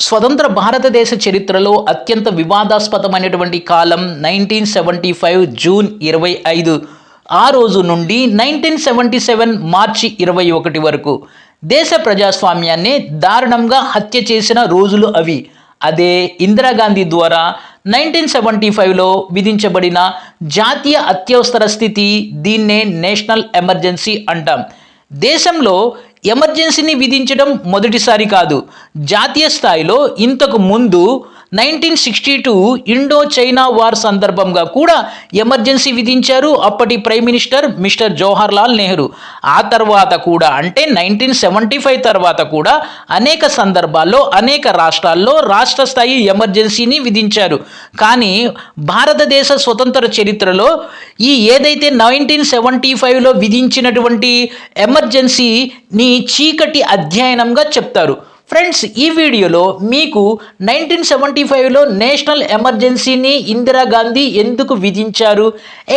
స్వతంత్ర భారతదేశ చరిత్రలో అత్యంత వివాదాస్పదమైనటువంటి కాలం 1975 జూన్ 25 ఆ రోజు నుండి 1977 మార్చి 21 వరకు దేశ ప్రజాస్వామ్యాన్ని దారుణంగా హత్య చేసిన రోజులు అవి. అదే ఇందిరాగాంధీ ద్వారా 1975లో విధించబడిన జాతీయ అత్యవసర స్థితి. దీన్నే నేషనల్ ఎమర్జెన్సీ అంటాం. దేశంలో ఎమర్జెన్సీని విధించడం మొదటిసారి కాదు. జాతీయ స్థాయిలో ఇంతకు ముందు 1962 ఇండో చైనా వార్ సందర్భంగా కూడా ఎమర్జెన్సీ విధించారు అప్పటి prime minister mister Jawahar Lal Nehru. ఆ తర్వాత కూడా అంటే 1975 తర్వాత కూడా అనేక సందర్భాల్లో అనేక రాష్ట్రాల్లో రాష్ట్ర స్థాయి ఎమర్జెన్సీని విధించారు. కానీ భారతదేశ స్వతంత్ర చరిత్రలో ఈ ఏదైతే 1975లో విధించినటువంటి ఎమర్జెన్సీని చీకటి అధ్యయనంగా చెప్తారు. ఫ్రెండ్స్, ఈ వీడియోలో మీకు 1975లో నేషనల్ ఎమర్జెన్సీని ఇందిరాగాంధీ ఎందుకు విధించారు,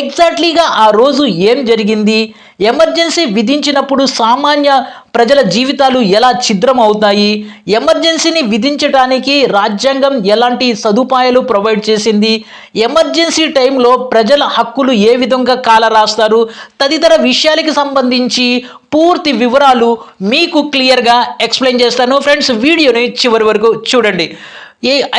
ఎగ్జాక్ట్లీగా ఆ రోజు ఏం జరిగింది, ఎమర్జెన్సీ విధించినప్పుడు సామాన్య ప్రజల జీవితాలు ఎలా ఛిద్రం అవుతాయి, ఎమర్జెన్సీని విధించడానికి రాజ్యాంగం ఎలాంటి సదుపాయాలు ప్రొవైడ్ చేసింది, ఎమర్జెన్సీ టైంలో ప్రజల హక్కులు ఏ విధంగా కాలరాస్తారు, తదితర విషయాలకి సంబంధించి పూర్తి వివరాలు మీకు క్లియర్గా ఎక్స్ప్లెయిన్ చేస్తాను. ఫ్రెండ్స్, వీడియోని చివరి వరకు చూడండి.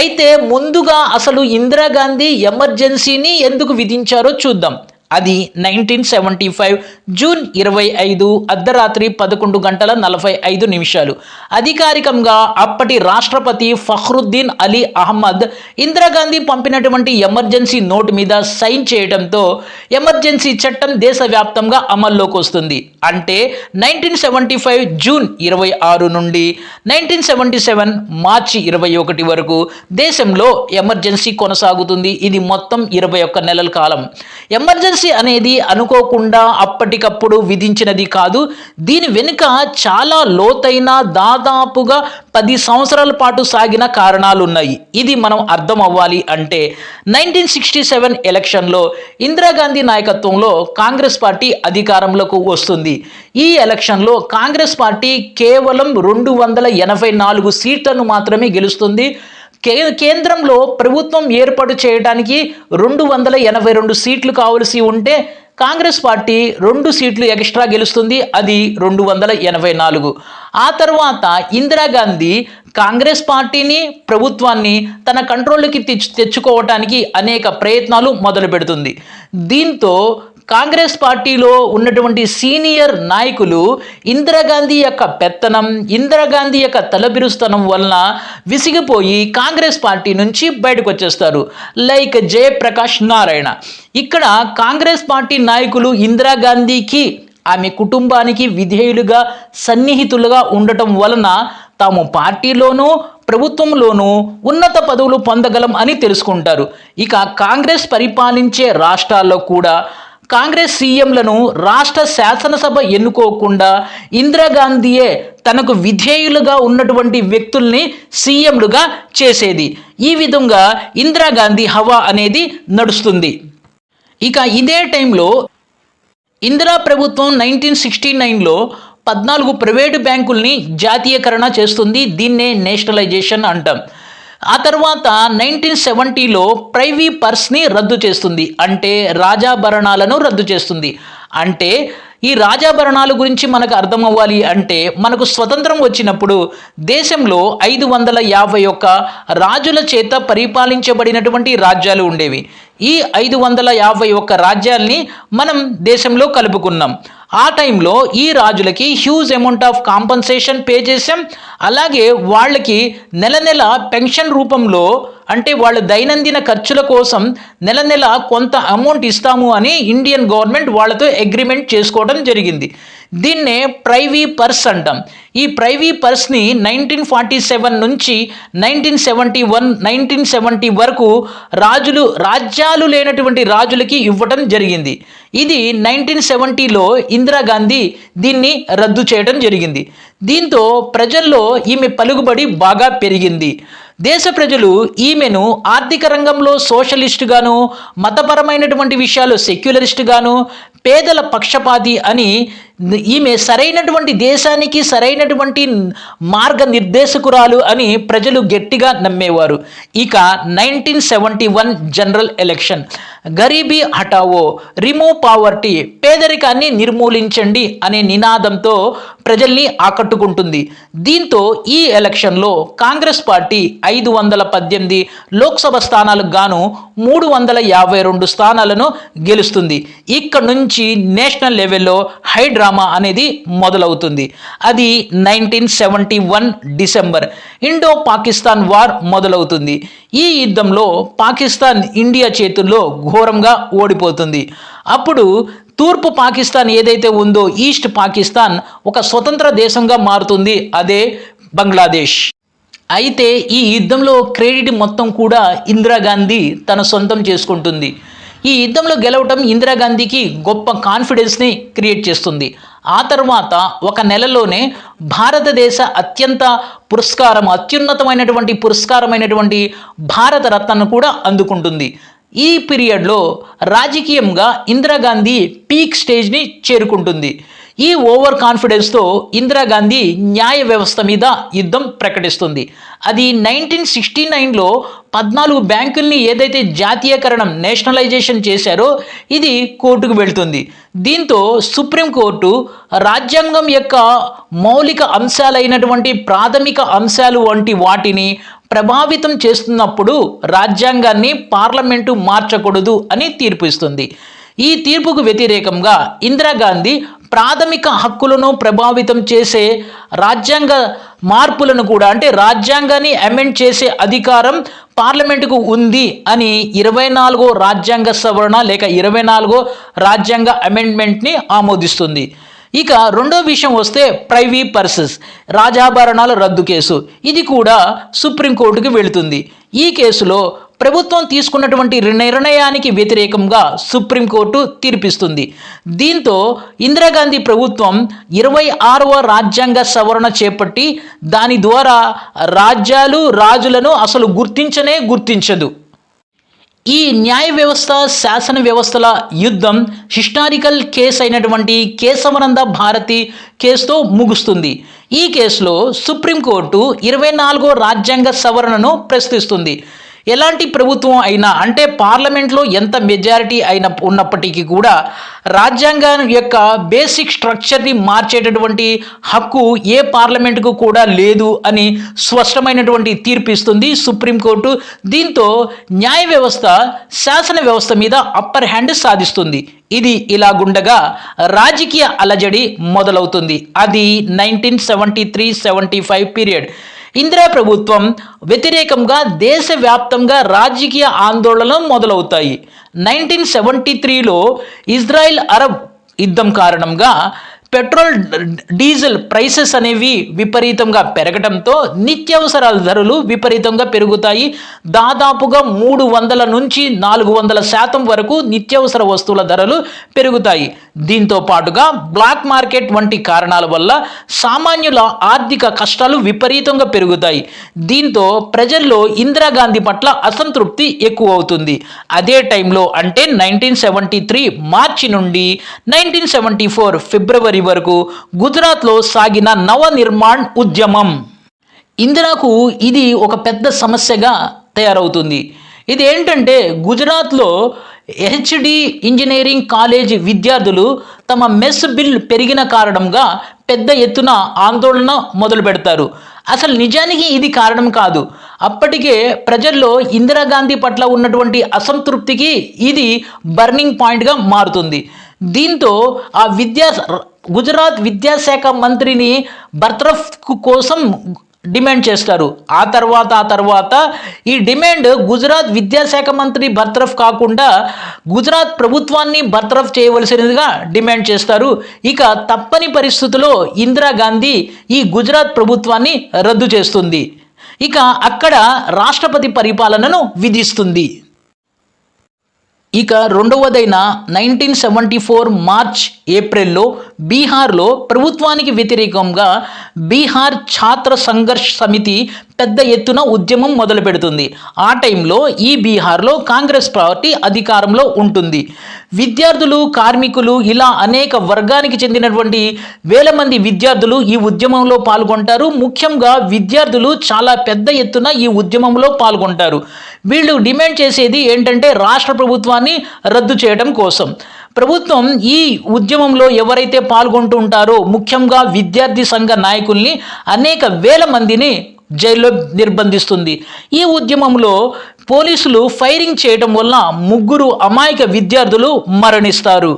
అయితే ముందుగా అసలు ఇందిరాగాంధీ ఎమర్జెన్సీని ఎందుకు విధించారో చూద్దాం. అది 1975 జూన్ 25 అర్ధరాత్రి 11:45. అధికారికంగా అప్పటి రాష్ట్రపతి ఫఖ్రుద్దీన్ అలీ అహ్మద్ ఇందిరాగాంధీ పంపినటువంటి ఎమర్జెన్సీ నోటు మీద సైన్ చేయడంతో ఎమర్జెన్సీ చట్టం దేశవ్యాప్తంగా అమల్లోకి వస్తుంది. అంటే 1975 జూన్ 26 నుండి 1977 మార్చి 21 వరకు దేశంలో ఎమర్జెన్సీ కొనసాగుతుంది. ఇది మొత్తం 21 నెలల కాలం. ఎమర్జెన్సీ అనేది అనుకోకుండా అప్పటికప్పుడు విధించినది కాదు. దీని వెనుక చాలా లోతైన దాదాపుగా 10 సంవత్సరాల పాటు సాగిన కారణాలు ఉన్నాయి. ఇది మనం అర్థం అవ్వాలి అంటే 1967 ఎలక్షన్లో ఇందిరాగాంధీ నాయకత్వంలో కాంగ్రెస్ పార్టీ అధికారంలోకి వస్తుంది. ఈ ఎలక్షన్లో కాంగ్రెస్ పార్టీ కేవలం 284 సీట్లను మాత్రమే గెలుస్తుంది. కేంద్రంలో ప్రభుత్వం ఏర్పాటు చేయడానికి 282 సీట్లు కావలసి ఉంటే కాంగ్రెస్ పార్టీ 2 సీట్లు ఎక్స్ట్రా గెలుస్తుంది. అది 284. ఆ తర్వాత ఇందిరాగాంధీ కాంగ్రెస్ పార్టీని ప్రభుత్వాన్ని తన కంట్రోల్కి తెచ్చుకోవటానికి అనేక ప్రయత్నాలు మొదలు పెడుతుంది. దీంతో కాంగ్రెస్ పార్టీలో ఉన్నటువంటి సీనియర్ నాయకులు ఇందిరాగాంధీ యొక్క పెత్తనం, ఇందిరాగాంధీ యొక్క తలబిరుస్తనం వలన విసిగిపోయి కాంగ్రెస్ పార్టీ నుంచి బయటకు వచ్చేస్తారు. లైక్ జయప్రకాష్ నారాయణ. ఇక్కడ కాంగ్రెస్ పార్టీ నాయకులు ఇందిరాగాంధీకి ఆమె కుటుంబానికి విధేయులుగా సన్నిహితులుగా ఉండటం వలన తాము పార్టీలోనూ ప్రభుత్వంలోనూ ఉన్నత పదవులు పొందగలం అని తెలుసుకుంటారు. ఇక కాంగ్రెస్ పరిపాలించే రాష్ట్రాల్లో కూడా కాంగ్రెస్ సీఎంలను రాష్ట్ర శాసనసభ ఎన్నుకోకుండా ఇందిరాగాంధీయే తనకు విధేయులుగా ఉన్నటువంటి వ్యక్తుల్ని సీఎంలుగా చేసేది. ఈ విధంగా ఇందిరాగాంధీ హవా అనేది నడుస్తుంది. ఇక ఇదే టైంలో ఇందిరా ప్రభుత్వం 1969లో 14 ప్రైవేటు బ్యాంకుల్ని జాతీయకరణ చేస్తుంది. దీన్నే నేషనలైజేషన్ అంటాం. ఆ తర్వాత 1970లో ప్రైవీ పర్స్ని రద్దు చేస్తుంది. అంటే రాజాభరణాలను రద్దు చేస్తుంది. అంటే ఈ రాజాభరణాల గురించి మనకు అర్థం అవ్వాలి అంటే మనకు స్వతంత్రం వచ్చినప్పుడు దేశంలో 551 రాజుల చేత పరిపాలించబడినటువంటి రాజ్యాలు ఉండేవి. ఈ 551 రాజ్యాల్ని మనం దేశంలో కలుపుకున్నాం. ఆ టైంలో ఈ రాజులకి huge amount of compensation pay చేసాం. అలాగే వాళ్ళకి నెల నెల పెన్షన్ రూపంలో అంటే వాళ్ళ దైనందిన ఖర్చుల కోసం నెల నెల కొంత అమౌంట్ ఇస్తాము అని ఇండియన్ గవర్నమెంట్ వాళ్ళతో అగ్రిమెంట్ చేసుకోవడం జరిగింది. దీన్నే ప్రైవీ పర్స్ అంటాం. ఈ ప్రైవీ పర్స్ని 1947 నుంచి 1971, 1970 వరకు రాజ్యాలు లేనటువంటి రాజులకి ఇవ్వటం జరిగింది. ఇది 1970లో ఇందిరాగాంధీ దీన్ని రద్దు చేయడం జరిగింది. దీంతో ప్రజల్లో ఈమె పలుకుబడి బాగా పెరిగింది. దేశ ప్రజలు ఈమెను ఆర్థిక రంగంలో సోషలిస్టుగాను, మతపరమైనటువంటి విషయాలు సెక్యులరిస్టుగాను, పేదల పక్షపాతి అని ఈమె సరైనటువంటి దేశానికి సరైనటువంటి మార్గనిర్దేశకురాలు అని ప్రజలు గట్టిగా నమ్మేవారు. ఇక 1971 జనరల్ ఎలక్షన్, గరీబీ హటావో, రిమూవ్ పావర్టీ, పేదరికాన్ని నిర్మూలించండి అనే నినాదంతో ప్రజల్ని ఆకట్టుకుంటుంది. దీంతో ఈ ఎలక్షన్లో కాంగ్రెస్ పార్టీ 518 లోక్సభ స్థానాలకు గాను 352 స్థానాలను గెలుస్తుంది. ఇక్కడ నుంచి నేషనల్ లెవెల్లో హై డ్రామా అనేది మొదలవుతుంది. అది 1971 డిసెంబర్, ఇండో పాకిస్తాన్ వార్ మొదలవుతుంది. ఈ యుద్ధంలో పాకిస్తాన్ ఇండియా చేతుల్లో ఘోరంగా ఓడిపోతుంది. అప్పుడు తూర్పు పాకిస్తాన్ ఏదైతే ఉందో, ఈస్ట్ పాకిస్తాన్ ఒక స్వతంత్ర దేశంగా మారుతుంది, అదే బంగ్లాదేశ్. అయితే ఈ యుద్ధంలో క్రెడిట్ మొత్తం కూడా ఇందిరాగాంధీ తన సొంతం చేసుకుంటుంది. ఈ యుద్ధంలో గెలవటం ఇందిరాగాంధీకి గొప్ప కాన్ఫిడెన్స్ని క్రియేట్ చేస్తుంది. ఆ తర్వాత ఒక నెలలోనే భారతదేశ అత్యున్నతమైనటువంటి పురస్కారమైనటువంటి భారత రత్నను కూడా అందుకుంటుంది. ఈ పీరియడ్లో రాజకీయంగా ఇందిరాగాంధీ పీక్ స్టేజ్ని చేరుకుంటుంది. ఈ ఓవర్ కాన్ఫిడెన్స్తో ఇందిరాగాంధీ న్యాయ వ్యవస్థ మీద యుద్ధం ప్రకటిస్తుంది. అది 1969లో 14 బ్యాంకుల్ని ఏదైతే జాతీయకరణం నేషనలైజేషన్ చేశారో ఇది కోర్టుకు వెళ్తుంది. దీంతో సుప్రీంకోర్టు రాజ్యాంగం యొక్క మౌలిక అంశాలైనటువంటి ప్రాథమిక అంశాలు వంటి వాటిని ప్రభావితం చేస్తున్నప్పుడు రాజ్యాంగాన్ని పార్లమెంటు మార్చకూడదు అని తీర్పు ఇస్తుంది. ఈ తీర్పుకు వ్యతిరేకంగా ఇందిరాగాంధీ ప్రాథమిక హక్కులను ప్రభావితం చేసే రాజ్యాంగ మార్పులను కూడా, అంటే రాజ్యాంగాన్ని అమెండ్ చేసే అధికారం పార్లమెంటుకు ఉంది అని 24వ రాజ్యాంగ సవరణ లేక 24వ రాజ్యాంగ అమెండ్మెంట్ని ఆమోదిస్తుంది. ఇక రెండో విషయం వస్తే ప్రైవీ పర్సెస్, రాజాభరణాల రద్దు కేసు, ఇది కూడా సుప్రీంకోర్టుకు వెళుతుంది. ఈ కేసులో ప్రభుత్వం తీసుకున్నటువంటి నిర్ణయానికి వ్యతిరేకంగా సుప్రీంకోర్టు తీర్పిస్తుంది. దీంతో ఇందిరాగాంధీ ప్రభుత్వం 26వ రాజ్యాంగ సవరణ చేపట్టి దాని ద్వారా రాజ్యాలు రాజులను అసలు గుర్తించదు. ఈ న్యాయ వ్యవస్థ శాసన వ్యవస్థల యుద్ధం హిస్టారికల్ కేసు అయినటువంటి కేశవనంద భారతి కేసుతో ముగుస్తుంది. ఈ కేసులో సుప్రీంకోర్టు 24వ రాజ్యాంగ సవరణను ప్రశ్నిస్తుంది. ఎలాంటి ప్రభుత్వం అయినా, అంటే పార్లమెంట్లో ఎంత మెజారిటీ అయినా ఉన్నప్పటికీ కూడా రాజ్యాంగం యొక్క బేసిక్ స్ట్రక్చర్ని మార్చేటటువంటి హక్కు ఏ పార్లమెంటుకు కూడా లేదు అని స్పష్టమైనటువంటి తీర్పు ఇస్తుంది సుప్రీంకోర్టు. దీంతో న్యాయ వ్యవస్థ శాసన వ్యవస్థ మీద అప్పర్ హ్యాండ్ సాధిస్తుంది. ఇది ఇలాగుండగా రాజకీయ అలజడి మొదలవుతుంది. అది 1973-75 పీరియడ్. ఇందిరా ప్రభుత్వం వ్యతిరేకంగా దేశవ్యాప్తంగా రాజకీయ ఆందోళనలు మొదలవుతాయి. 1973లో ఇజ్రాయిల్ అరబ్ యుద్ధం కారణంగా పెట్రోల్ డీజిల్ ప్రైసెస్ అనేవి విపరీతంగా పెరగడంతో నిత్యావసరాల ధరలు విపరీతంగా పెరుగుతాయి. దాదాపుగా 300 నుంచి 400% వరకు నిత్యావసర వస్తువుల ధరలు పెరుగుతాయి. దీంతో పాటుగా బ్లాక్ మార్కెట్ వంటి కారణాల వల్ల సామాన్యుల ఆర్థిక కష్టాలు విపరీతంగా పెరుగుతాయి. దీంతో ప్రజల్లో ఇందిరాగాంధీ పట్ల అసంతృప్తి ఎక్కువ అవుతుంది. అదే టైంలో అంటే 1973 మార్చి నుండి 1974 ఫిబ్రవరి వరకు గుజరాత్లో సాగిన నవ నిర్మాణ్ ఉద్యమం ఇందిరాకు ఇది ఒక పెద్ద సమస్యగా తయారవుతుంది. ఇది ఏంటంటే గుజరాత్లో హెచ్డి ఇంజనీరింగ్ కాలేజ్ విద్యార్థులు తమ మెస్ బిల్ పెరిగిన కారణంగా పెద్ద ఎత్తున ఆందోళన మొదలు పెడతారు. అసలు నిజానికి ఇది కారణం కాదు. అప్పటికే ప్రజల్లో ఇందిరాగాంధీ పట్ల ఉన్నటువంటి అసంతృప్తికి ఇది బర్నింగ్ పాయింట్గా మారుతుంది. దీంతో గుజరాత్ విద్యాశాఖ మంత్రిని బర్తరఫ్ కోసం డిమాండ్ చేస్తారు. ఆ తర్వాత ఈ డిమాండ్ గుజరాత్ విద్యాశాఖ మంత్రి బర్తరఫ్ కాకుండా గుజరాత్ ప్రభుత్వాన్ని బర్తరఫ్ చేయవలసినదిగా డిమాండ్ చేస్తారు. ఇక తప్పని పరిస్థితుల్లో ఇందిరాగాంధీ ఈ గుజరాత్ ప్రభుత్వాన్ని రద్దు చేస్తుంది. ఇక అక్కడ రాష్ట్రపతి పరిపాలనను విధిస్తుంది. ఇక రెండవదైన 1974 మార్చ్ ఏప్రిల్లో బీహార్లో ప్రభుత్వానికి వ్యతిరేకంగా బీహార్ ఛాత్ర సంఘర్ష్ సమితి పెద్ద ఎత్తున ఉద్యమం మొదలు పెడుతుంది. ఆ టైంలో ఈ బీహార్లో కాంగ్రెస్ పార్టీ అధికారంలో ఉంటుంది. విద్యార్థులు, కార్మికులు ఇలా అనేక వర్గానికి చెందినటువంటి వేల మంది విద్యార్థులు ఈ ఉద్యమంలో పాల్గొంటారు. ముఖ్యంగా విద్యార్థులు చాలా పెద్ద ఎత్తున ఈ ఉద్యమంలో పాల్గొంటారు. వీళ్ళు డిమాండ్ చేసేది ఏంటంటే రాష్ట్ర ప్రభుత్వాన్ని రద్దు చేయడం కోసం. ప్రభుత్వం ఈ ఉద్యమంలో ఎవరైతే పాల్గొంటూ ఉంటారో ముఖ్యంగా విద్యార్థి సంఘ నాయకుల్ని అనేక వేల మందిని జైల్లో నిర్బంధిస్తుంది. ఈ ఉద్యమంలో పోలీసులు ఫైరింగ్ చేయడం వల్ల 3 అమాయక విద్యార్థులు మరణిస్తారు.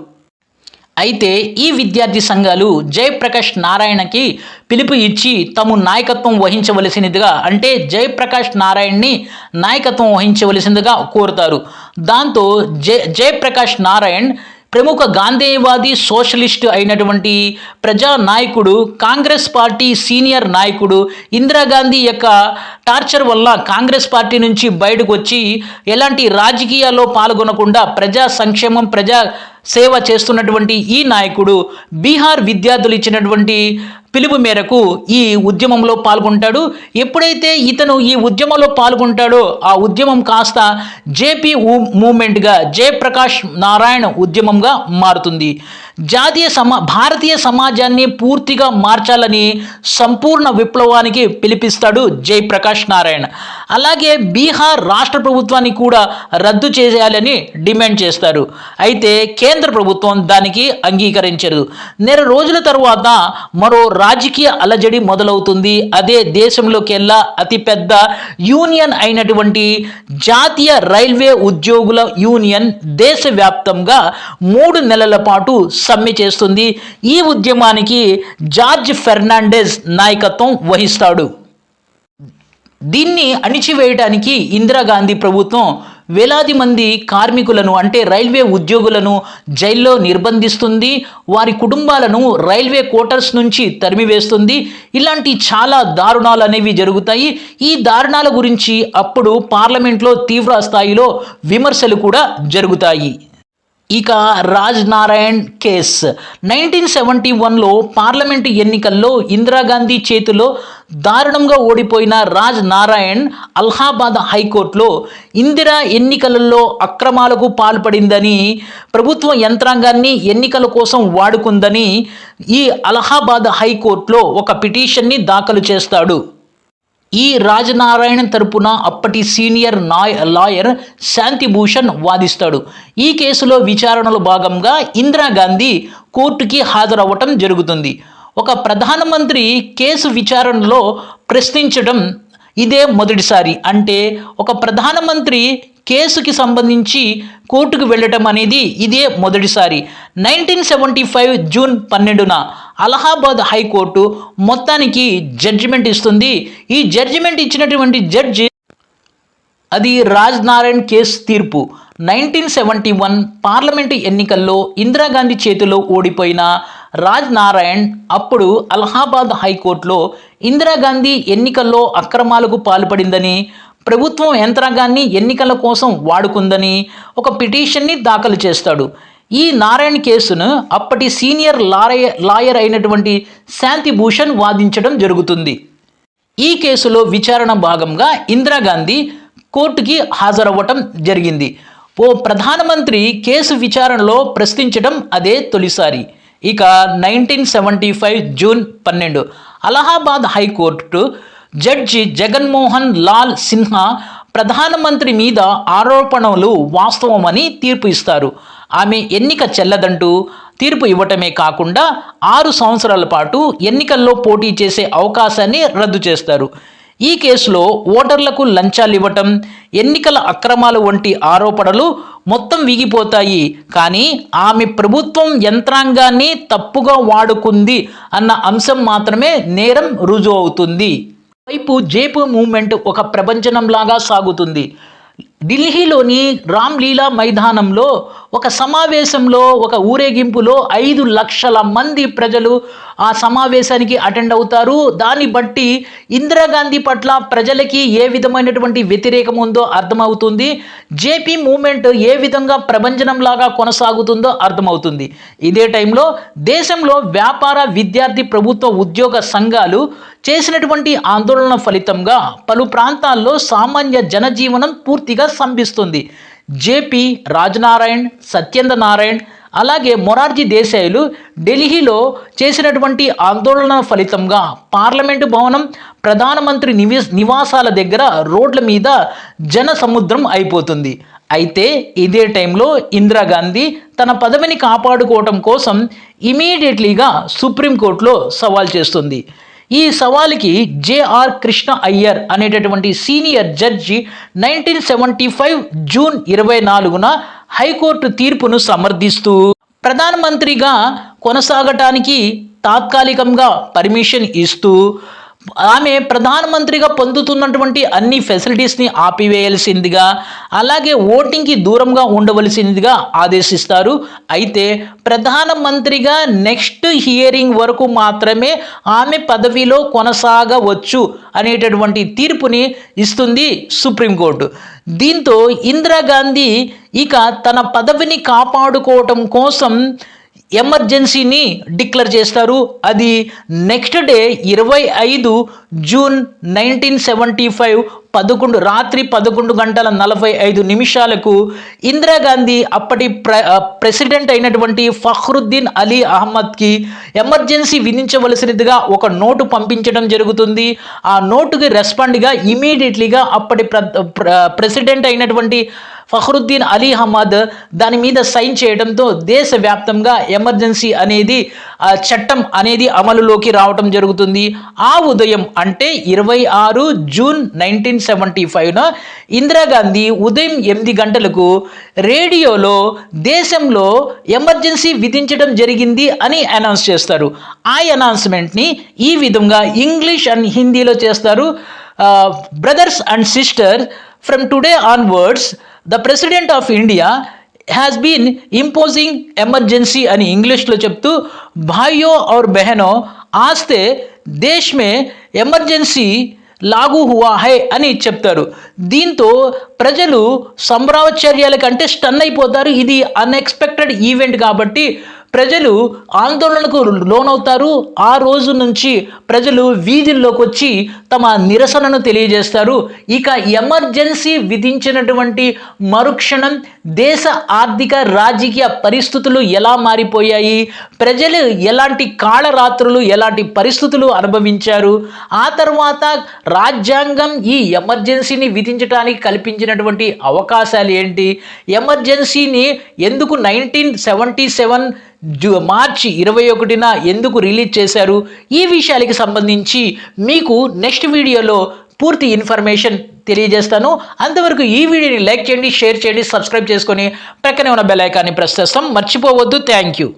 అయితే ఈ విద్యార్థి సంఘాలు జయప్రకాష్ నారాయణకి పిలుపు ఇచ్చి తాము నాయకత్వం వహించవలసినదిగా, అంటే జయప్రకాష్ నారాయణ్ని నాయకత్వం వహించవలసిందిగా కోరుతారు. దాంతో జయప్రకాష్ నారాయణ్ ప్రముఖ గాంధేయవాది, సోషలిస్టు అయినటువంటి ప్రజా నాయకుడు, కాంగ్రెస్ పార్టీ సీనియర్ నాయకుడు, ఇందిరాగాంధీ యొక్క టార్చర్ వల్ల కాంగ్రెస్ పార్టీ నుంచి బయటకు వచ్చి ఎలాంటి రాజకీయాల్లో పాల్గొనకుండా ప్రజా సంక్షేమం, ప్రజా సేవ చేస్తున్నటువంటి ఈ నాయకుడు బీహార్ విద్యార్థులు ఇచ్చినటువంటి పిలుపు మేరకు ఈ ఉద్యమంలో పాల్గొంటాడు. ఎప్పుడైతే ఇతను ఈ ఉద్యమంలో పాల్గొంటాడో ఆ ఉద్యమం కాస్త జేపీ మూవ్మెంట్గా, జయప్రకాష్ నారాయణ ఉద్యమంగా మారుతుంది. భారతీయ సమాజాన్ని పూర్తిగా మార్చాలని సంపూర్ణ విప్లవానికి పిలిపిస్తాడు జయప్రకాష్ నారాయణ. అలాగే బీహార్ రాష్ట్ర ప్రభుత్వాన్ని కూడా రద్దు చేయాలని డిమాండ్ చేస్తారు. అయితే కేంద్ర ప్రభుత్వం దానికి అంగీకరించదు. నెల రోజుల తరువాత మరో రాజకీయ అలజడి మొదలవుతుంది. అదే దేశంలోకెల్లా అతిపెద్ద యూనియన్ అయినటువంటి జాతీయ రైల్వే ఉద్యోగుల యూనియన్ దేశవ్యాప్తంగా 3 నెలల పాటు సమ్మె చేస్తుంది. ఈ ఉద్యమానికి జార్జ్ ఫెర్నాండెజ్ నాయకత్వం వహిస్తాడు. దీన్ని అణిచివేయడానికి ఇందిరాగాంధీ ప్రభుత్వం వేలాది మంది కార్మికులను, అంటే రైల్వే ఉద్యోగులను జైల్లో నిర్బంధిస్తుంది. వారి కుటుంబాలను రైల్వే క్వార్టర్స్ నుంచి తరిమివేస్తుంది. ఇలాంటి చాలా దారుణాలు అనేవి జరుగుతాయి. ఈ దారుణాల గురించి అప్పుడు పార్లమెంట్లో తీవ్ర స్థాయిలో విమర్శలు కూడా జరుగుతాయి. ఇక రాజ్ నారాయణ్ కేస్ 1971లో పార్లమెంటు ఎన్నికల్లో ఇందిరాగాంధీ చేతిలో దారుణంగా ఓడిపోయిన రాజ్ నారాయణ్ అలహాబాద్ హైకోర్టులో ఇందిరా ఎన్నికలలో అక్రమాలకు పాల్పడిందని, ప్రభుత్వ యంత్రాంగాన్ని ఎన్నికల కోసం వాడుకుందని ఈ అలహాబాద్ హైకోర్టులో ఒక పిటిషన్ని దాఖలు చేస్తాడు. ఈ రాజనారాయణ తరపున అప్పటి సీనియర్ లాయర్ శాంతిభూషణ్ వాదిస్తాడు. ఈ కేసులో విచారణలో భాగంగా ఇందిరాగాంధీ కోర్టుకి హాజరవ్వటం జరుగుతుంది. ఒక ప్రధానమంత్రి కేసు విచారణలో ప్రశ్నించడం ఇదే మొదటిసారి. అంటే ఒక ప్రధానమంత్రి కేసుకి సంబంధించి కోర్టుకు వెళ్ళటం అనేది ఇదే మొదటిసారి. 1975 జూన్ 12న అలహాబాద్ హైకోర్టు మొత్తానికి జడ్జిమెంట్ ఇస్తుంది. ఈ జడ్జిమెంట్ ఇచ్చినటువంటి జడ్జి అది రాజ్ నారాయణ్ కేసు తీర్పు. 1971 పార్లమెంటు ఎన్నికల్లో ఇందిరాగాంధీ చేతిలో ఓడిపోయిన రాజ్ నారాయణ్ అప్పుడు అలహాబాద్ హైకోర్టులో ఇందిరాగాంధీ ఎన్నికల్లో అక్రమాలకు పాల్పడిందని, ప్రభుత్వం యంత్రాంగాన్ని ఎన్నికల కోసం వాడుకుందని ఒక పిటిషన్ని దాఖలు చేస్తాడు. ఈ నారాయణ్ కేసును అప్పటి సీనియర్ లాయర్ అయినటువంటి శాంతిభూషణ్ వాదించడం జరుగుతుంది. ఈ కేసులో విచారణ భాగంగా ఇందిరాగాంధీ కోర్టుకి హాజరవ్వటం జరిగింది. ఓ ప్రధానమంత్రి కేసు విచారణలో ప్రశ్నించడం అదే తొలిసారి. ఇక 1975 June 12 Allahabad high court judge Jaganmohan Lal Sinha ప్రధానమంత్రి మీద ఆరోపణలు వాస్తవమని తీర్పు ఇస్తారు. ఆమె ఎన్నిక చెల్లదంటూ తీర్పు ఇవ్వటమే కాకుండా 6 సంవత్సరాల పాటు ఎన్నికల్లో పోటీ చేసే అవకాశాన్ని రద్దు చేస్తారు. ఈ కేసులో ఓటర్లకు లంచాలు ఇవ్వటం, ఎన్నికల అక్రమాలు వంటి ఆరోపణలు మొత్తం వీగిపోతాయి. కానీ ఆమె ప్రభుత్వం యంత్రాంగాన్ని తప్పుగా వాడుకుంది అన్న అంశం మాత్రమే నేరం రుజువు అవుతుంది. వైపు జేపీ మూవ్మెంట్ ఒక ప్రపంచంలాగా సాగుతుంది. ఢిల్లీలోని రామ్లీలా మైదానంలో ఒక సమావేశంలో, ఒక ఊరేగింపులో 5 లక్షల మంది ప్రజలు ఆ సమావేశానికి అటెండ్ అవుతారు. దాన్ని బట్టి ఇందిరాగాంధీ పట్ల ప్రజలకి ఏ విధమైనటువంటి వ్యతిరేకం ఉందో అర్థమవుతుంది. జేపీ మూమెంట్ ఏ విధంగా ప్రభంజనంలాగా కొనసాగుతుందో అర్థమవుతుంది. ఇదే టైంలో దేశంలో వ్యాపార, విద్యార్థి, ప్రభుత్వ ఉద్యోగ సంఘాలు చేసినటువంటి ఆందోళన ఫలితంగా పలు ప్రాంతాల్లో సామాన్య జనజీవనం పూర్తిగా స్తంభిస్తుంది. జేపీ, రాజనారాయణ్, సత్యేంద్ర నారాయణ్ అలాగే మొరార్జీ దేశాయ్లు ఢిల్లీలో చేసినటువంటి ఆందోళన ఫలితంగా పార్లమెంటు భవనం, ప్రధానమంత్రి నివాసాల దగ్గర రోడ్ల మీద జన సముద్రం అయిపోతుంది. అయితే ఇదే టైంలో ఇందిరాగాంధీ తన పదవిని కాపాడుకోవటం కోసం ఇమీడియట్లీగా సుప్రీంకోర్టులో సవాల్ చేస్తుంది. ఈ సవాలుకి జేఆర్ కృష్ణ అయ్యర్ అనేటటువంటి సీనియర్ జడ్జి 1975 జూన్ 24న హైకోర్టు తీర్పును సమర్థిస్తూ ప్రధానమంత్రిగా కొనసాగటానికి తాత్కాలికంగా పర్మిషన్ ఇస్తూ ఆమె ప్రధానమంత్రిగా పొందుతున్నటువంటి అన్ని ఫెసిలిటీస్ని ఆపివేయాల్సిందిగా, అలాగే ఓటింగ్కి దూరంగా ఉండవలసిందిగా ఆదేశిస్తారు. అయితే ప్రధానమంత్రిగా నెక్స్ట్ హియరింగ్ వరకు మాత్రమే ఆమె పదవిలో కొనసాగవచ్చు అనేటటువంటి తీర్పుని ఇస్తుంది సుప్రీంకోర్టు. దీంతో ఇందిరాగాంధీ ఇక తన పదవిని కాపాడుకోవటం కోసం ఎమర్జెన్సీని డిక్లేర్ చేస్తారు. అది నెక్స్ట్ డే 25 జూన్ 1975 రాత్రి 11:45 ఇందిరాగాంధీ అప్పటి ప్రెసిడెంట్ అయినటువంటి ఫఖ్రుద్దీన్ అలీ అహ్మద్కి ఎమర్జెన్సీ విధించవలసినదిగా ఒక నోటు పంపించడం జరుగుతుంది. ఆ నోటుకి రెస్పాండ్గా ఇమీడియట్లీగా అప్పటి ప్రెసిడెంట్ అయినటువంటి ఫఖ్రుద్దీన్ అలీ అహ్మద్ దాని మీద సైన్ చేయడంతో దేశవ్యాప్తంగా ఎమర్జెన్సీ అనేది చట్టం అనేది అమలులోకి రావటం జరుగుతుంది. ఆ ఉదయం అంటే 26 జూన్ 1975న ఇందిరాగాంధీ ఉదయం 8 గంటలకు రేడియోలో దేశంలో ఎమర్జెన్సీ విధించడం జరిగింది అని అనౌన్స్ చేస్తారు. ఆ అనౌన్స్మెంట్ని ఈ విధంగా ఇంగ్లీష్ అండ్ హిందీలో చేస్తారు. Brothers and sister, from today onwards the president of India has been imposing emergency అని ఇంగ్లీష్లో చెప్తూ భాయ్యో ఔర్ బెహనో ఆస్తే దేశ్ మే ఎమర్జెన్సీ లాగు హువా హై అని చెప్తారు. దీంతో ప్రజలు సంభ్రమాశ్చర్యాల కంటే స్టన్ అయిపోతారు. ఇది అన్ఎక్స్పెక్టెడ్ ఈవెంట్ కాబట్టి ప్రజలు ఆందోళనకు లోనవుతారు. ఆ రోజు నుంచి ప్రజలు వీధుల్లోకి వచ్చి తమ నిరసనను తెలియజేస్తారు. ఇక ఎమర్జెన్సీ విధించినటువంటి మరుక్షణం దేశ ఆర్థిక, రాజకీయ పరిస్థితులు ఎలా మారిపోయాయి, ప్రజలు ఎలాంటి కాళరాత్రులు, ఎలాంటి పరిస్థితులు అనుభవించారు, ఆ తర్వాత రాజ్యాంగం ఈ ఎమర్జెన్సీని విధించడానికి కల్పించినటువంటి అవకాశాలు ఏంటి, ఎమర్జెన్సీని ఎందుకు 1977 మార్చి 21న ఎందుకు రిలీజ్ చేశారు, ఈ విషయాలకి సంబంధించి మీకు నెక్స్ట్ వీడియోలో పూర్తి ఇన్ఫర్మేషన్ తెలియజేస్తాను. అంతవరకు ఈ వీడియోని లైక్ చేయండి, షేర్ చేయండి, సబ్స్క్రైబ్ చేసుకొని ప్రక్కనే ఉన్న బెల్ ఐకాన్ని ప్రెస్ చేస్తాం. మర్చిపోవద్దు. Thank you.